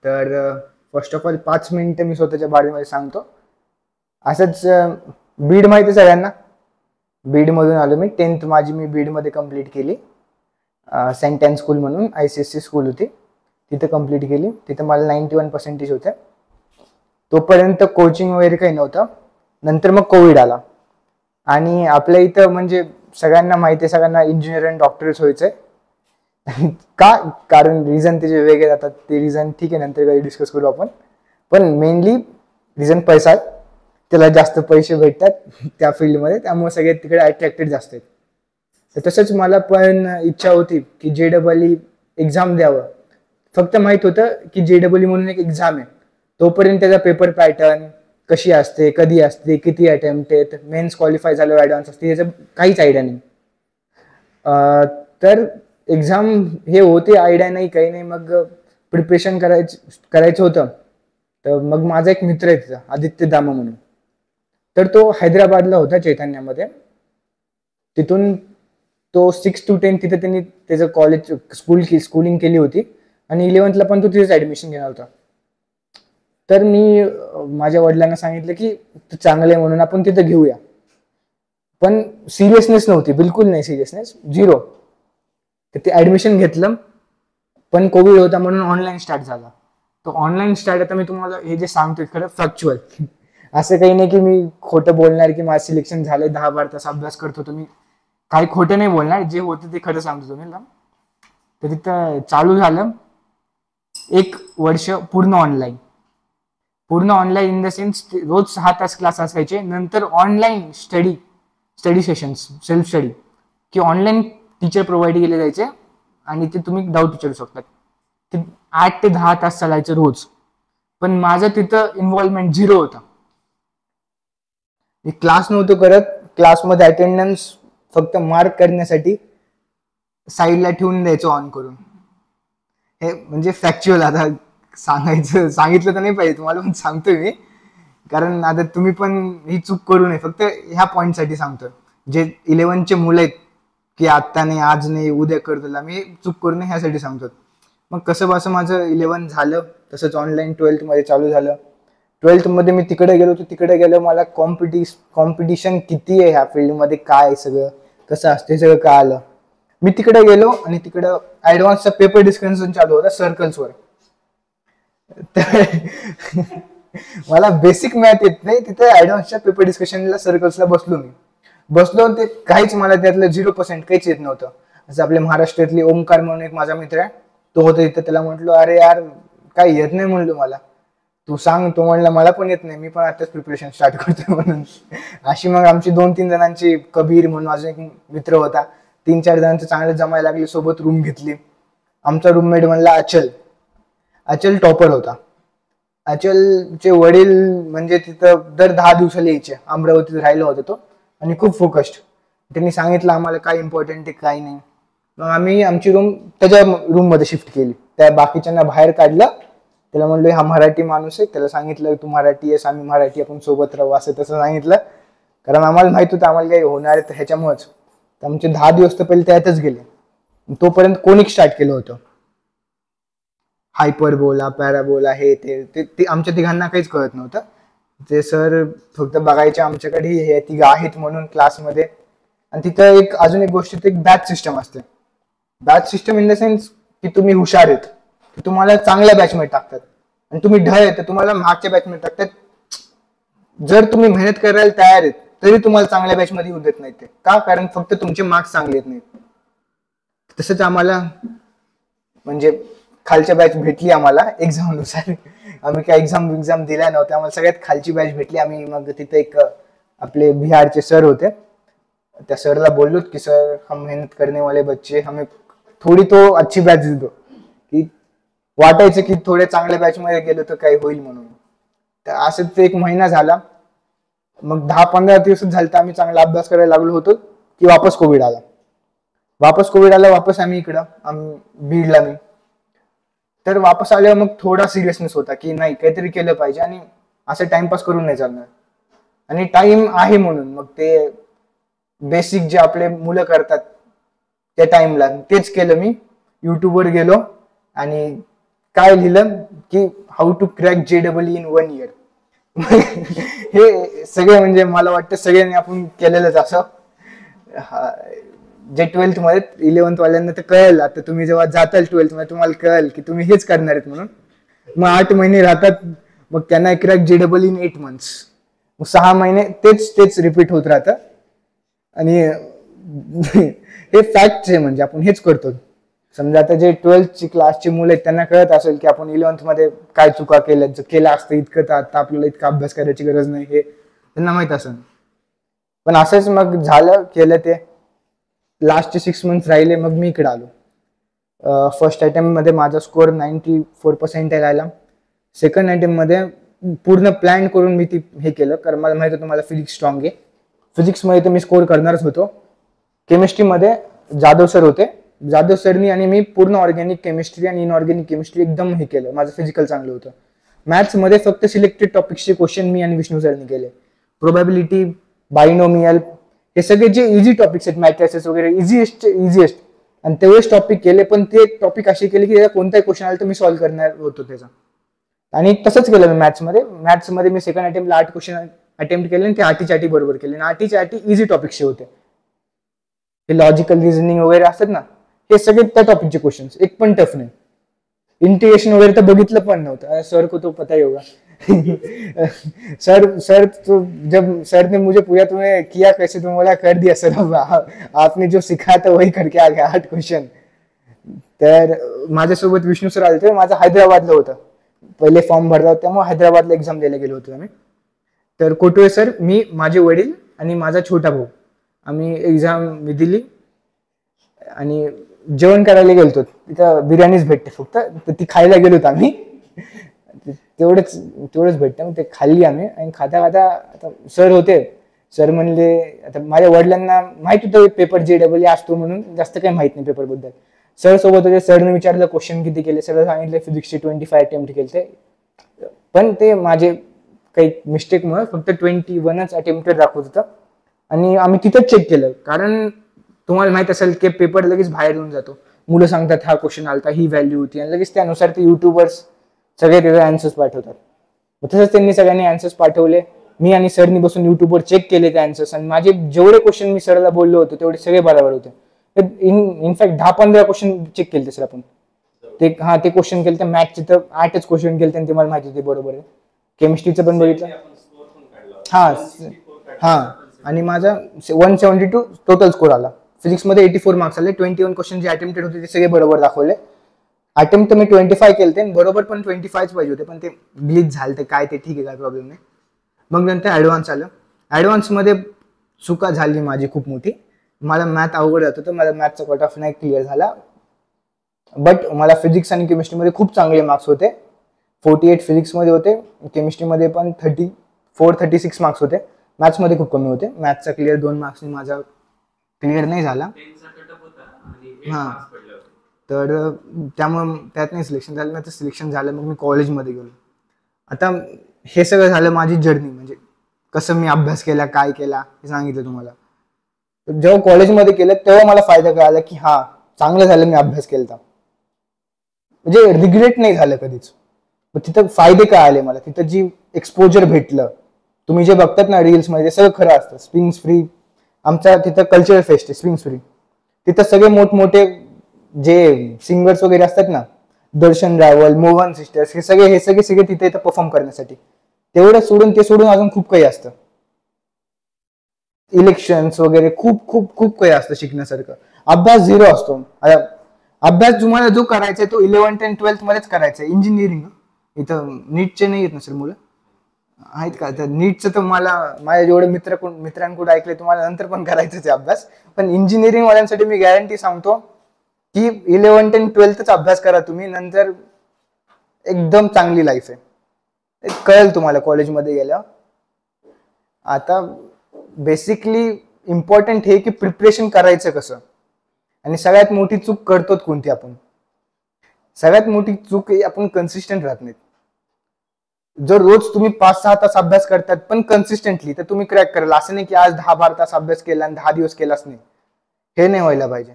तर first of all 5 मिनिटं मी स्वतःच्या बारेमध्ये सांगतो. असंच बीड माहिती सगळ्यांना. बीडमधून आलो मी. 10th माझी मी बीडमध्ये कंप्लीट केली. सेंट ॲन स्कूल म्हणून ICSE स्कूल होती, तिथं कंप्लीट केली. तिथं मला 91% होते. तोपर्यंत कोचिंग वगैरे काही नव्हतं. नंतर मग कोविड आला आणि आपल्या इथं म्हणजे सगळ्यांना माहिती आहे, सगळ्यांना इंजिनियर आणि डॉक्टरच व्हायचंय. का? कारण रिझन त्याचे वेगळे जातात. ते रिझन ठीक आहे, नंतर काही डिस्कस करू आपण. पण मेनली रिझन पैसा आहे. त्याला जास्त पैसे भेटतात त्या फील्डमध्ये, त्यामुळे सगळे तिकडे अट्रॅक्टेड जास्त आहेत. तर तसंच मला पण इच्छा होती की JEE एक्झाम द्यावं. फक्त माहित होतं की JEE म्हणून एक एक्झाम आहे. तोपर्यंत त्याचा पेपर पॅटर्न कशी असते, कधी असते, किती अटेम्प्ट आहेत, मेन्स क्वालिफाय झालं ॲडव्हान्स असते, याचं काहीच आयडिया नाही. तर एक्झाम हे होते, आयडिया नाही, काही नाही. मग प्रिपरेशन करायचं होतं. तर मग माझा एक मित्र आहे तिथं, आदित्य दामा म्हणून. तर तो हैदराबादला होता, चैतन्यामध्ये. तिथून तो 6 to 10 तिथे त्यांनी त्याचं कॉलेज स्कूलिंग केली होती आणि 11th पण तो तिथेच ऍडमिशन घेणार होता. तर मी माझ्या वडिलांना सांगितलं की चांगलं आहे म्हणून आपण तिथं घेऊया. पण सिरियसनेस नव्हती, बिलकुल नाही सिरियसनेस, 0. तर ते ऍडमिशन घेतलं, पण कोविड होता म्हणून ऑनलाईन स्टार्ट झाला. तो ऑनलाईन स्टार्ट, आता मी तुम्हाला हे जे सांगतोय खरं फॅक्च्युअल, असं काही नाही की मी खोटं बोलणार की माझं सिलेक्शन झालंय, 10-12 तास अभ्यास करत होतो मी. काही खोटं नाही बोलणार, जे होतं ते खरं सांगतो तुम्हाला. तर तिथं चालू झालं 1 वर्ष पूर्ण ऑनलाईन इन द सेन्स रोज 6 तास क्लास असायचे. नंतर online study sessions, self study, की ऑनलाईन टीचर प्रोव्हाइड केले जायचे आणि ते तुम्ही डाऊट विचारू शकतात. ते 8 ते 10 तास चालायचं रोज. पण माझं तिथं इन्व्हॉल्वमेंट 0 होता. मी क्लास नव्हतो करत. क्लासमध्ये अटेंडन्स फक्त मार्क करण्यासाठी साईडला ठेवून द्यायचं ऑन करून. हे म्हणजे फॅक्च्युअल, आता सांगितलं तर नाही पाहिजे तुम्हाला, पण सांगतोय मी. कारण आता तुम्ही पण ही चूक करू नये. फक्त ह्या पॉईंटसाठी सांगतोय. जे 11th मुलं आहेत की आत्ता नाही, आज नाही, उद्या कर तुला, मी चूक करू नये ह्यासाठी सांगतो. मग कसं बसं माझं 11th झालं. तसंच ऑनलाईन 12th मध्ये चालू झालं. 12th मध्ये मी तिकडे गेलो. तिकडे गेलो, मला कॉम्पिटिशन किती आहे ह्या फील्डमध्ये, काय सगळं कसं असते सगळं कळालं. मी तिकडे गेलो आणि तिकडं ऍडव्हान्सचा पेपर डिस्कशन चालू होता सर्कल्सवर. तर मला बेसिक मॅथ येत नाही, तिथे ऍडव्हान्सच्या पेपर डिस्कशनला सर्कल्सला बसलो ते काहीच मला त्यातलं 0% काहीच येत नव्हतं. असं आपल्या महाराष्ट्रातली ओमकार म्हणून एक माझा मित्र आहे, तो होता तिथं. त्याला म्हटलो, अरे यार काही येत नाही म्हणलो मला, तू सांग. तो म्हणला मला पण येत नाही, मी पण आताच प्रिपरेशन स्टार्ट करतोय म्हणून. अशी मग आमची 2-3 जणांची, कबीर म्हणून अजून एक मित्र होता, 3-4 जणांचं चांगलं जमायला लागले. सोबत रूम घेतली. आमचा रूममेट म्हणला अचल टॉपर होता. अचलचे वडील म्हणजे तिथं दर 10 दिवसाला यायचे. अमरावतीत राहिला होता तो आणि खूप फोकस्ड. त्यांनी सांगितलं आम्हाला काय इम्पॉर्टंट आहे काय नाही. मग आम्ही आमची रूम त्याच्या रूम मध्ये शिफ्ट केली. त्या बाकीच्यांना बाहेर काढलं. त्याला म्हणलो हा मराठी माणूस आहे, त्याला सांगितलं तू मराठी आहेस, आम्ही मराठी, आपण सोबत राहू, असं तसं सांगितलं. कारण आम्हाला माहित होतं आम्हाला काही होणार आहे ह्याच्यामुळेच. तर आमचे 10 दिवस तर पहिले त्यातच गेले. तोपर्यंत कोनिक स्टार्ट केलं होतं. हायपरबोला, पॅराबोला, हे ते आमच्या तिघांना काहीच कळत नव्हतं. ते सर फक्त बघायचे आमच्याकडे हे तिघ आहेत म्हणून क्लासमध्ये. आणि तिथं अजून एक गोष्ट, एक बॅच सिस्टम असते. Batch system in the sense की तुम्ही हुशार आहेत तुम्हाला चांगल्या बॅचमध्ये टाकतात, आणि तुम्ही ढ आहे तर तुम्हाला मागच्या बॅचमध्ये टाकतात. जर तुम्ही मेहनत करायला तयार आहेत तरी तुम्हाला चांगल्या बॅचमध्ये येऊ देत नाही. ते का? कारण फक्त तुमचे मार्क्स चांगले येत नाहीत. तसंच आम्हाला म्हणजे खालच्या बॅच भेटली आम्हाला एक्झाम नुसार. आम्ही काय एक्झाम दिल्या नव्हत्या, आम्हाला सगळ्यात खालची बॅच भेटली. आम्ही मग तिथे एक आपले बिहारचे सर होते, त्या सरला बोललो की सर हम मेहनत करने वाले बच्चे, हमें थोडी तो अच्छी बॅच देतो. की वाटायचं की थोड्या चांगल्या बॅच मध्ये गेलो तर काही होईल म्हणून. तर असं ते 1 महिना झाला. मग 10-15 दिवस झाले तर आम्ही चांगला अभ्यास करायला लागलो होतो की वापस कोविड आला. वापस आम्ही इकडं बीडला. मी तर वापस आल्यावर मग थोडा सिरियसनेस होता की नाही काहीतरी केलं पाहिजे आणि असं टाइमपास करून नाही चालणार. आणि टाइम आहे म्हणून मग ते बेसिक जे आपले मुलं करतात त्या टाइमला तेच केलं. मी युट्यूबवर गेलो आणि काय लिहिलं की how to crack JEE in 1 year. हे सगळे म्हणजे मला वाटतं सगळ्यांनी आपण केलेलंच असं. जे 12th मध्ये 11th वाल्यांना तर कळेल, आता तुम्ही जेव्हा जाताल 12th मध्ये तुम्हाला कळेल की तुम्ही हेच करणार आहेत म्हणून. मग 8 महिने राहतात, मग त्यांना क्रॅक JEE इन 8 months. मग 6 महिने तेच तेच रिपीट होत राहतं. आणि हे फॅक्ट आहे, म्हणजे आपण हेच करतो. समजा आता जे 12th क्लासची मुलं आहेत त्यांना कळत असेल की आपण 11th मध्ये काय चुका केल्या, जर केलं असतं इतकं तर आता आपल्याला इतका अभ्यास करायची गरज नाही, हे त्यांना माहित असेल. पण असंच मग झालं, केलं ते. लास्टचे 6 months राहिले, मग मी इकडे आलो. फर्स्ट अटेम्प्ट मध्ये माझा स्कोअर 94% आला. सेकंड अटेम्प्ट मध्ये पूर्ण प्लॅन करून मी हे केलं, कारण मला माहित होतं मला फिजिक्स स्ट्रॉंग आहे. फिजिक्स मध्ये तर मी स्कोअर करणारच होतो. केमिस्ट्रीमध्ये जाधव सर होते, जाधव सरनी आणि मी पूर्ण ऑर्गॅनिक केमिस्ट्री आणि इनऑर्गॅनिक केमिस्ट्री एकदम हे केलं, माझं फिजिकल चांगलं होतं. मॅथ्स मध्ये फक्त सिलेक्टेड टॉपिक्सचे क्वेश्चन मी आणि विष्णू सरनी केले. प्रोबॅबिलिटी, बायनोमियल, हे सगळे जे इझी टॉपिक्स आहेत, मॅट्रिसेस वगैरे इझिएस्ट, आणि तेवढेच टॉपिक केले. पण ते टॉपिक असे केले की त्याचा कोणताही क्वेश्चन आला तर मी सॉल्व्ह करणार होतो त्याचा. आणि तसंच केलं मी मॅथ्समध्ये मी सेकंड अटेम्प्टला 8 क्वेश्चन अटेम्प्ट केले आणि ते 8च्या 8 बरोबर केले. आणि 8च्या 8 इझी टॉपिक्सचे होते. हे लॉजिकल रिझनिंग वगैरे असतात ना, हे सगळे त्या टॉपिकचे क्वेश्चन्स, एक पण टफ नाही. इंटिग्रेशन वगैरे तर बघितलं पण नव्हतं. सर को तो पता ही होगा. सर तो जब सर ने मुझे पूछा तुम्हें किया कैसे, तो बोला कर दिया सर, आपने जो सिखाया था वही करके आ गया 8 क्वेश्चन. तर माझ्यासोबत विष्णू सर आले होते, माझं हैदराबादला होतं, पहिले फॉर्म भरला होता त्यामुळे हैदराबादला एक्झाम द्यायला गेलो होतो आम्ही. तर कोटवे सर, मी, माझे वडील आणि माझा छोटा भाऊ, आम्ही एक्झाम दिली आणि जेवण करायला गेलो. तिथं बिर्याणीच भेटते फक्त, तर ती खायला गेलो होतो आम्ही. तेवढंच भेटतं, मग ते खाल्ली आम्ही. आणि खाता खाता आता सर होते, सर म्हणले, आता माझ्या वडिलांना माहित होतं पेपर JEE असतो म्हणून, जास्त काही माहित नाही पेपर बद्दल. सर सोबत होते, सरने विचारलं क्वेश्चन किती केले, सर सांगितलं फिजिक्सचे 25 अटेम्प्ट केले. पण ते माझे काही मिस्टेकमुळे फक्त 21च अटेम्प्ट दाखवत होतं. आणि आम्ही तिथंच चेक केलं, कारण तुम्हाला माहित असेल की पेपर लगेच बाहेर येऊन जातो, मुलं सांगतात हा क्वेश्चन आलता, ही व्हॅल्यू होती, आणि लगेच त्यानुसार ते युट्यूबर्स सगळे त्याचे अँसर्स पाठवतात. तसंच त्यांनी सगळ्यांनी अँसर्स पाठवले. मी आणि सरनी बसून युट्यूबवर चेक केले ते अँसर्स, आणि माझे जेवढे क्वेश्चन मी सरला बोललो होतो तेवढे सगळे बरोबर होते. इनफॅक्ट 10-15 क्वेश्चन चेक केले सर आपण. ते क्वेश्चन केले, तर मॅथचे तर 8च क्वेश्चन केले, त्यांनी मला माहिती होते बरोबर आहे. केमिस्ट्रीचं पण बघितलं. आणि माझा 172 टोटल स्कोर आला. फिजिक्समध्ये 84 मार्क्स आले. 21 क्वेश्चन जे अटेम्प्टेड होते ते सगळे बरोबर दाखवले. अटेम्प्ट तर मी 25 केले, बरोबर पण 25 पाहिजे होते, पण ते ग्लिच झालं, ते काय, ते ठीक आहे, काय प्रॉब्लेम नाही. मग नंतर ऍडव्हान्स आलं. ऍडव्हान्समध्ये चुका झाली माझी खूप मोठी. मला मॅथ अवघड जात होतं, मला मॅथचा कट ऑफ नाही क्लिअर झाला. बट मला फिजिक्स आणि केमिस्ट्रीमध्ये खूप चांगले मार्क्स होते. 48 फिजिक्समध्ये होते, केमिस्ट्रीमध्ये पण 36 मार्क्स होते. मॅथ्समध्ये खूप कमी होते. मॅथ्सचा क्लिअर 2 मार्क्सनी माझा क्लिअर नाही झाला. तर त्यामुळे त्यात नाही सिलेक्शन झालं. नाही तर सिलेक्शन झालं, मग मी कॉलेजमध्ये गेलो. आता हे सगळं झालं माझी जर्नी, म्हणजे कसं मी अभ्यास केला, काय केला हे सांगितलं तुम्हाला. जेव्हा कॉलेजमध्ये केलं तेव्हा मला फायदा कळाला की हा, चांगलं झालं मी अभ्यास केला, म्हणजे रिग्रेट नाही झालं कधीच. तिथं फायदे काय आले मला, तिथं जी एक्सपोजर भेटलं, तुम्ही जे बघतात ना रील्स मध्ये, सगळं खरं असतं. स्प्रिंग्स फ्री, आमच्या तिथं कल्चरल फेस्ट आहे स्प्रिंग्स फ्री. तिथं सगळे मोठमोठे जे सिंगर्स वगैरे असतात ना, दर्शन रावल, मोहन सिस्टर्स, हे सगळे तिथे परफॉर्म करण्यासाठी. तेवढं सोडून अजून खूप काही असतं. इलेक्शन्स वगैरे खूप खूप खूप काही असतं शिकण्यासारखं. अभ्यास झिरो असतो. अभ्यास तुम्हाला जो करायचा तो 11th आणि 12th मध्येच करायचा. इंजिनिअरिंग इथं नीटचे नाही येत ना सर मुलं, आहेत का? तर नीटचं तर मला माझ्या जेवढे मित्रांकडे ऐकले, तुम्हाला नंतर पण करायचंच आहे अभ्यास. पण इंजिनिअरिंग वाल्यांसाठी मी गॅरंटी सांगतो की 11th आणि 12thच अभ्यास करा तुम्ही, नंतर एकदम चांगली लाईफ आहे, कळेल तुम्हाला कॉलेजमध्ये गेल्यावर. आता बेसिकली इम्पॉर्टंट हे की प्रिपरेशन करायचं कसं. आणि सगळ्यात मोठी चूक करतो कोणती आपण, सगळ्यात मोठी चूक आपण कन्सिस्टंट राहत नाहीत. जर रोज तुम्ही 5-6 तास अभ्यास करतात पण कन्सिस्टंटली, तर तुम्ही क्रॅक कराल. असं नाही की आज 10-12 तास अभ्यास केला आणि 10 दिवस केलाच नाही, हे नाही व्हायला पाहिजे.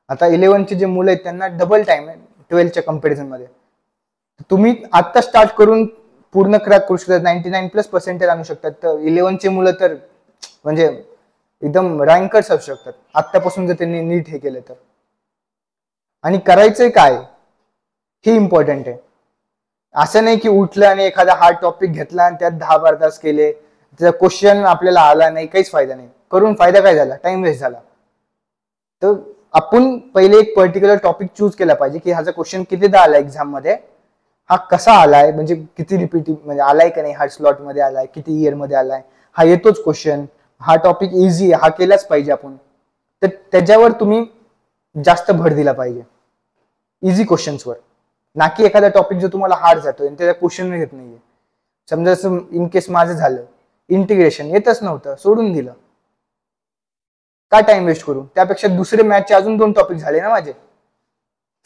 आता 11th चे जे मुलं आहेत त्यांना डबल टाइम आहे 12thच्या कम्पॅरिझन मध्ये. तुम्ही आत्ता स्टार्ट करून पूर्ण क्रॅक करू शकतात, 99+% आणू शकतात. तर 11चे मुलं तर म्हणजे एकदम रँकर्स असू शकतात आत्तापासून जर त्यांनी नीट हे केलं तर. आणि करायचंय काय हे इम्पॉर्टंट आहे. असं नाही की उठलं आणि एखादा हार्ड टॉपिक घेतला आणि त्यात 10-12 तास केले, त्याचा क्वेश्चन आपल्याला आला नाही, काहीच फायदा नाही. करून फायदा काय झाला? टाइम वेस्ट झाला. तर आपण पहिले एक पर्टिक्युलर टॉपिक चूज केला पाहिजे की ह्याचा क्वेश्चन कितीदा आला एक्झाम मध्ये, हा कसा आलाय, म्हणजे किती रिपीटिव्ह म्हणजे आलाय का नाही, हा स्लॉट मध्ये आलाय, किती इयर मध्ये आलाय, हा येतोच क्वेश्चन, हा टॉपिक इझी आहे, हा केलाच पाहिजे आपण. तर त्याच्यावर तुम्ही जास्त भर दिला पाहिजे, इझी क्वेश्चन्सवर. ना की एखादा टॉपिक जो तुम्हाला हार्ड जातोय आणि त्याचा क्वेश्चन येत नाहीये. समजा इन केस माझं झालं, इंटिग्रेशन येतच नव्हतं, सोडून दिलं. का टाइम वेस्ट करू? त्यापेक्षा दुसरे मॅथचे अजून 2 टॉपिक झाले ना माझे.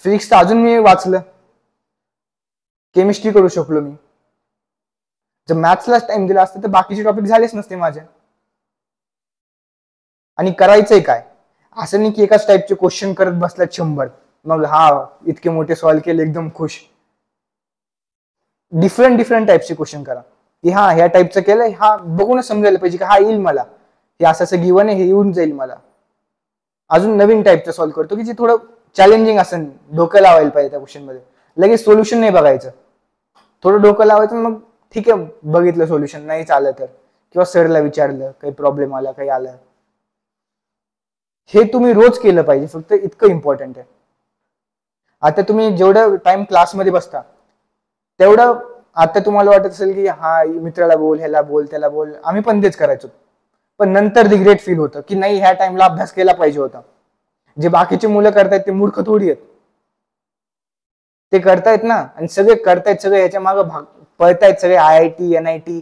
फिजिक्स तर अजून मी वाचलं, केमिस्ट्री करू शकलो मी. जर मॅथ्सलाच टाइम दिला असता तर बाकीचे टॉपिक झालेच नसते माझे. आणि करायचंय काय? असं नाही की एकाच टाईपचे क्वेश्चन करत बसलात 100, मग हा इतके मोठे सॉल्व्ह केले एकदम खुश. डिफरंट टाईपचे क्वेश्चन करा की हा ह्या टाईपचं केलंय, हा बघूनच समजायला पाहिजे की हा येईल मला, हे असं गिवन आहे, हे येऊन जाईल मला. अजून नवीन टाईपचं सॉल्व्ह करतो की जे थोडं चॅलेंजिंग असेल, डोकं लावायला पाहिजे त्या क्वेश्चन मध्ये. लगेच सोल्युशन नाही बघायचं, थोडं डोकं लावायचं. मग ठीक आहे, बघितलं सोल्युशन नाही चाललं तर, किंवा सरला विचारलं काही प्रॉब्लेम आला, काही आलं. हे तुम्ही रोज केलं पाहिजे, फक्त इतकं इम्पॉर्टंट आहे. आता तुम्ही जेवढं टाइम क्लासमध्ये बसता तेवढं, आता तुम्हाला वाटत असेल की हा मित्राला बोल, ह्याला बोल, त्याला बोल, आम्ही पण तेच करायचो. पण नंतर रिग्रेट फील होतं की नाही, ह्या टाइमला अभ्यास केला पाहिजे होता. जे बाकीचे मुलं करतायत ते मूर्ख थोडी आहेत, ते करतायत ना. आणि सगळे करतायत, सगळे ह्याच्या मागे पळतायत, सगळे IIT NIT